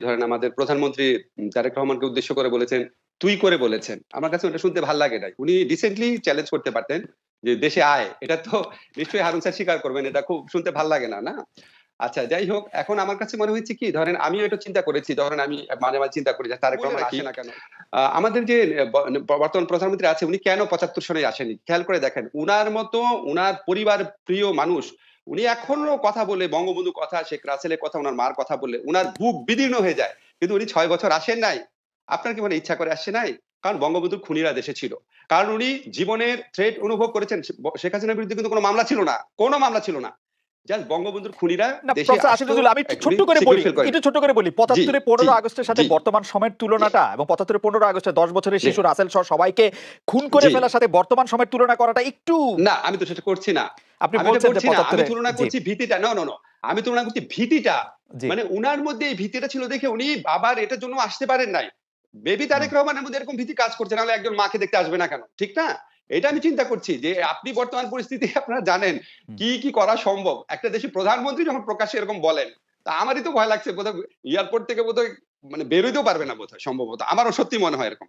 ধরেন আমাদের প্রধানমন্ত্রী তারেক রহমানকে উদ্দেশ্য করে বলেছেন, তুই করে বলেছেন। আমার কাছে ওটা শুনতে ভাল লাগে নাই। উনি রিসেন্টলি চ্যালেঞ্জ করতে পারতেন যে, "দেশে আয়।" এটা তো নিশ্চয়ই হারুন স্যার স্বীকার করবেন। এটা খুব শুনতে ভাল লাগে না, না? আচ্ছা যাই হোক, এখন আমার কাছে মনে হয়েছে কি ধরেন আমিও এটা চিন্তা করেছি। ধরেন আমি মাঝে, মাঝে চিন্তা করি যে তারেক রহমান আসে না কেন? আমাদের যে বর্তমান প্রধানমন্ত্রী আছে উনি কেন ৭৫ সনে আসেনি? খেয়াল করে দেখেন। উনার মতো উনার পরিবার প্রিয় মানুষ উনি এখনো কথা বলে বঙ্গবন্ধুর কথা, শেখ রাসেলের কথা, উনার মার কথা বললে উনার বুক বিদীর্ণ হয়ে যায়। কিন্তু উনি ৬ বছর আসেন নাই। আপনার কি মনে হয় ইচ্ছা করে আসছে নাই? কারণ বঙ্গবন্ধুর খুনিরা দেশে ছিল। কারণ উনি জীবনের থ্রেট অনুভব করেছেন। শেখ হাসিনার বিরুদ্ধে কিন্তু কোন মামলা ছিল না। কোন মামলা ছিল না। জাস্ট বঙ্গবন্ধুর খুনিরা না দেশে প্রফেসর আসতো, আসিফ নজরুল আমি একটু উনি ছোট্ট করে সিকিউর বলি, ফিল করেন। একটু ছোট্ট করে বলি। জি, ৭৫ এ জি, ১৫ আগস্টের সাথে জি, বর্তমান সময়ের তুলনাটা এবং ৭৫ এ ১৫ আগস্টে ১০ বছরের জি, শিশু রাসেল সহ সবাইকে খুন করে জি। ফেলার সাথে বর্তমান সময়ের তুলনা করাটা একটু না, আমি তো সেটা করছি না। আপনি আমি এটা বলছেন যে করছি না। ৭৫ আমি এ তুলনা জি, করছি ভীতিটা। No, no, no. আমি তুলনা করছি ভীতিটা। জি। মানে উনার মধ্যে এই ভীতিটা ছিল দেখে উনি আবার এটার জন্য আসতে পারেন নাই। মেবি হুম, তারেক রহমানের মধ্যে এরকম ভীতি কাজ করছে। নাহলে একজন মাকে দেখতে আসবে না কেন? ঠিক না? এটা আমি চিন্তা করছি যে আপনি বর্তমান পরিস্থিতি আপনারা জানেন হুম। কি, কি করা সম্ভব। একটা দেশের প্রধানমন্ত্রী যখন প্রকাশ্যে এরকম বলেন, তা আমারই তো ভয় লাগছে বোধহয় এয়ারপোর্ট থেকে বোধহয় মানে বের হইতেও পারবে না বোধহয় সম্ভবত। আমারও সত্যি মনে হয় এরকম।